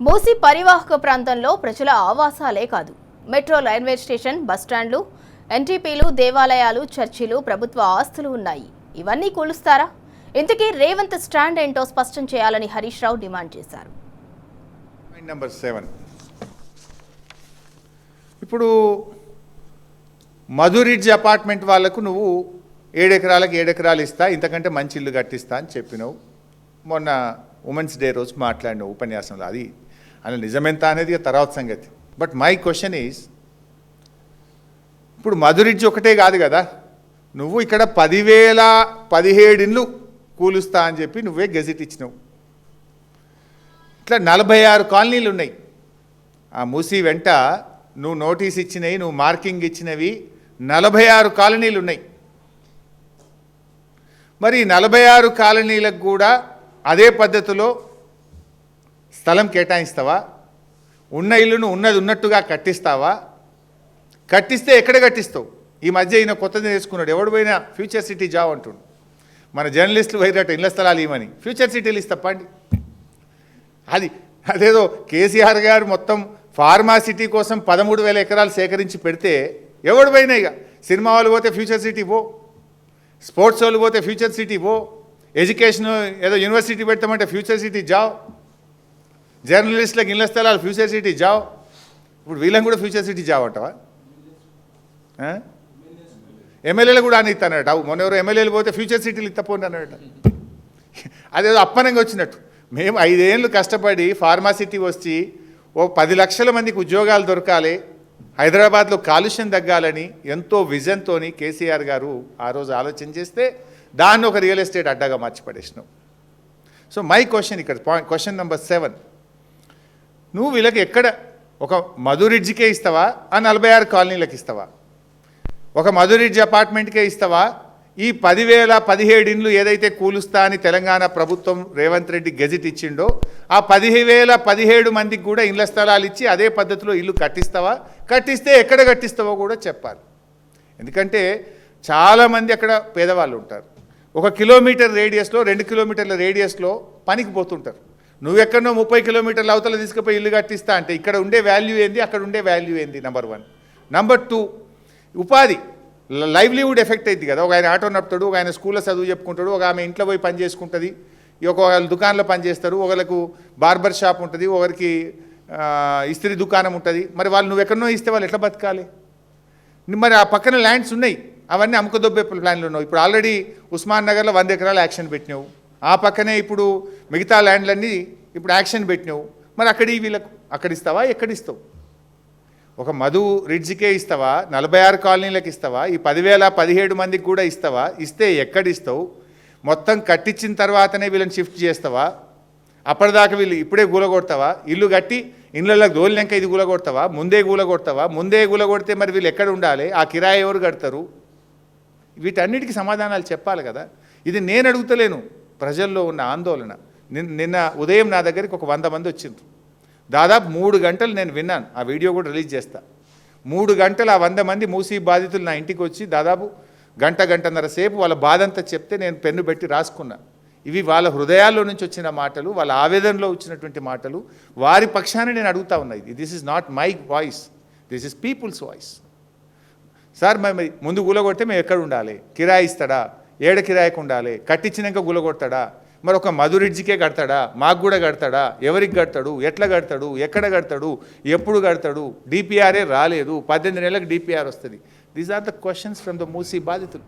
మూసీ పరివాహక ప్రాంతంలో ప్రజల ఆవాసాలే కాదు, మెట్రో రైల్వే స్టేషన్, బస్టాండ్లు, ఎన్టీపీలు, దేవాలయాలు, చర్చిలు, ప్రభుత్వ ఆస్తులు ఉన్నాయి. ఇవన్నీ కూలుస్తారా? ఇంతకీ రేవంత్ స్టాండ్ ఏంటో స్పష్టం చేయాలని హరీష్ రావు డిమాండ్ చేశారు. నెంబర్ 7 ఇప్పుడు మధురిడ్జ్ అపార్ట్మెంట్ వాళ్లకు నువ్వు 7 ఎకరాలకు 7 ఎకరాలు ఇస్తా, ఇంతకంటే మంచి ఇల్లు కట్టిస్తా అని చెప్పినావు. మొన్న ఉమెన్స్ డే రోజు మాట్లాడినావు ఉపన్యాసంలో. అది నిజమెంత అనేది తర్వాత సంగతి. బట్ మై క్వశ్చన్ ఈజ్, ఇప్పుడు మధురిడ్జ్ ఒకటే కాదు కదా, నువ్వు ఇక్కడ 10,017 ఇండ్లు కూలుస్తా అని చెప్పి నువ్వే గెజిట్ ఇచ్చినావు. ఇట్లా 46 కాలనీలు ఉన్నాయి. ఆ మూసీ వెంట నువ్వు నోటీస్ ఇచ్చినవి, నువ్వు మార్కింగ్ ఇచ్చినవి 46 కాలనీలు ఉన్నాయి. మరి 46 కాలనీలకు కూడా అదే పద్ధతిలో స్థలం కేటాయిస్తావా? ఉన్న ఇల్లును ఉన్నది ఉన్నట్టుగా కట్టిస్తావా? కట్టిస్తే ఎక్కడ కట్టిస్తావు? ఈ మధ్య ఈయన కొత్తది నేర్చుకున్నాడు, ఎవడు పోయినా ఫ్యూచర్ సిటీ జాబ్ అంటుండు. మన జర్నలిస్టులు వైరట ఇళ్ల స్థలాలు ఇవ్వని ఫ్యూచర్ సిటీలు ఇస్తప్పండి. అదేదో కేసీఆర్ గారు మొత్తం ఫార్మా సిటీ కోసం 13,000 ఎకరాలు సేకరించి పెడితే ఎవడు పోయినా, ఇక సినిమా వాళ్ళు పోతే ఫ్యూచర్ సిటీ పో, స్పోర్ట్స్ వాళ్ళు పోతే ఫ్యూచర్ సిటీ పో, ఎడ్యుకేషన్ ఏదో యూనివర్సిటీ పెడతామంటే ఫ్యూచర్ సిటీ జావ్, జర్నలిస్టులకు ఇళ్ల స్థలాలు ఫ్యూచర్ సిటీ జావ్. ఇప్పుడు వీళ్ళని కూడా ఫ్యూచర్ సిటీ జావ్ అంటావా? ఎమ్మెల్యేలు కూడా అని ఇస్తానట. మొన్న ఎవరు ఎమ్మెల్యేలు పోతే ఫ్యూచర్ సిటీలు ఇత్తపోండి అన్నట. అదేదో అప్పనంగా వచ్చినట్టు. మేము 5 ఏళ్ళు కష్టపడి ఫార్మా సిటీ వచ్చి ఓ 10 లక్షల మందికి ఉద్యోగాలు దొరకాలి, హైదరాబాద్లో కాలుష్యం తగ్గాలని ఎంతో విజన్తో కేసీఆర్ గారు ఆ రోజు ఆలోచన చేస్తే దాన్ని ఒక రియల్ ఎస్టేట్ అడ్డాగా మార్చి పడేసినావు. సో మై క్వశ్చన్ ఇక్కడ క్వశ్చన్ నెంబర్ 7, నువ్వు వీళ్ళకి ఎక్కడ ఒక మధురిడ్జ్కే ఇస్తావా? ఆ 46 కాలనీలకు ఇస్తావా? ఒక మధురిడ్జ్ అపార్ట్మెంట్కే ఇస్తావా? ఈ 10,017 ఇండ్లు ఏదైతే కూలుస్తా అని తెలంగాణ ప్రభుత్వం రేవంత్ రెడ్డి గెజిట్ ఇచ్చిండో ఆ 10,017 మందికి కూడా ఇళ్ల స్థలాలు ఇచ్చి అదే పద్ధతిలో ఇల్లు కట్టిస్తావా? కట్టిస్తే ఎక్కడ కట్టిస్తావో కూడా చెప్పాలి. ఎందుకంటే చాలామంది అక్కడ పేదవాళ్ళు ఉంటారు. 1 కిలోమీటర్ రేడియస్లో 2 కిలోమీటర్ల రేడియస్లో పనికి పోతుంటారు. నువ్వెక్కడో 30 కిలోమీటర్ల అవతల తీసుకుపోయి ఇల్లు కట్టిస్తా అంటే ఇక్కడ ఉండే వాల్యూ ఏంది, అక్కడ ఉండే వాల్యూ ఏంది? నెంబర్ 1. నెంబర్ 2, ఉపాధి లైవ్లీవుడ్ ఎఫెక్ట్ అయింది కదా. ఒక ఆయన ఆటో నడుపుతాడు, ఒక ఆయన స్కూల్లో చదువు చెప్పుకుంటాడు, ఒక ఆమె ఇంట్లో పోయి పని చేసుకుంటుంది, ఒకళ్ళు దుకాణంలో పని చేస్తారు, ఒకరికి బార్బర్ షాప్ ఉంటుంది, ఒకరికి ఇస్త్రీ దుకాణం ఉంటుంది. మరి వాళ్ళు నువ్వు ఎక్కడనో ఇస్తే వాళ్ళు ఎట్లా బతకాలి? మరి ఆ పక్కన ల్యాండ్స్ ఉన్నాయి, అవన్నీ అమ్ముకదొబ్బే ప్లాన్లు ఉన్నావు. ఇప్పుడు ఆల్రెడీ ఉస్మాన్ నగర్లో 100 ఎకరాలు యాక్షన్ పెట్టినావు. ఆ పక్కనే ఇప్పుడు మిగతా ల్యాండ్లన్నీ ఇప్పుడు యాక్షన్ పెట్టినావు. మరి వీళ్ళకు అక్కడ ఇస్తావా? ఎక్కడిస్తావు? ఒక మధు రిడ్జ్కే ఇస్తావా? 46 కాలనీలకు ఇస్తావా? ఈ 10,017 మందికి కూడా ఇస్తావా? ఇస్తే ఎక్కడిస్తావు? మొత్తం కట్టించిన తర్వాతనే వీళ్ళని షిఫ్ట్ చేస్తావా? అప్పటిదాకా వీళ్ళు ఇప్పుడే గూలగొడతావా? ఇల్లు కట్టి ఇళ్ళకి దోలినాక ఇది గూలగొడతావా? ముందే గూలగొడతావా? ముందే గూలగొడితే మరి వీళ్ళు ఎక్కడ ఉండాలి? ఆ కిరాయి ఎవరు కడతారు? వీటన్నిటికీ సమాధానాలు చెప్పాలి కదా. ఇది నేను అడుగుతలేను, ప్రజల్లో ఉన్న ఆందోళన. నిన్న ఉదయం నా దగ్గరికి ఒక 100 మంది వచ్చిండ్రు. దాదాపు 3 గంటలు నేను విన్నాను. ఆ వీడియో కూడా రిలీజ్ చేస్తా. 3 గంటలు ఆ 100 మంది మూసీ బాధితులు నా ఇంటికి వచ్చి దాదాపు గంటన్నర సేపు వాళ్ళ బాధంతా చెప్తే నేను పెన్ను పెట్టి రాసుకున్నా. ఇవి వాళ్ళ హృదయాల్లో నుంచి వచ్చిన మాటలు, వాళ్ళ ఆవేదనలో వచ్చినటువంటి మాటలు. వారి పక్షాన్ని నేను అడుగుతా ఉన్నా. This is not my voice, this is people's voice. Sir మరి ముందు గులగొడితే మేము ఎక్కడ ఉండాలి? కిరాయి ఇస్తాడా? ఏడ కిరాయికి ఉండాలి? కట్టించినాక గులగొడతాడా? మరి ఒక మధురిడ్జికే కడతాడా? మాకు కూడా కడతాడా? ఎవరికి కడతాడు? ఎట్లా కడతాడు? ఎక్కడ కడతాడు? ఎప్పుడు కడతాడు? డిపిఆర్ఏ రాలేదు, 18 నెలలకు డిపిఆర్ వస్తుంది. These are the questions from the Musi బాధితులు.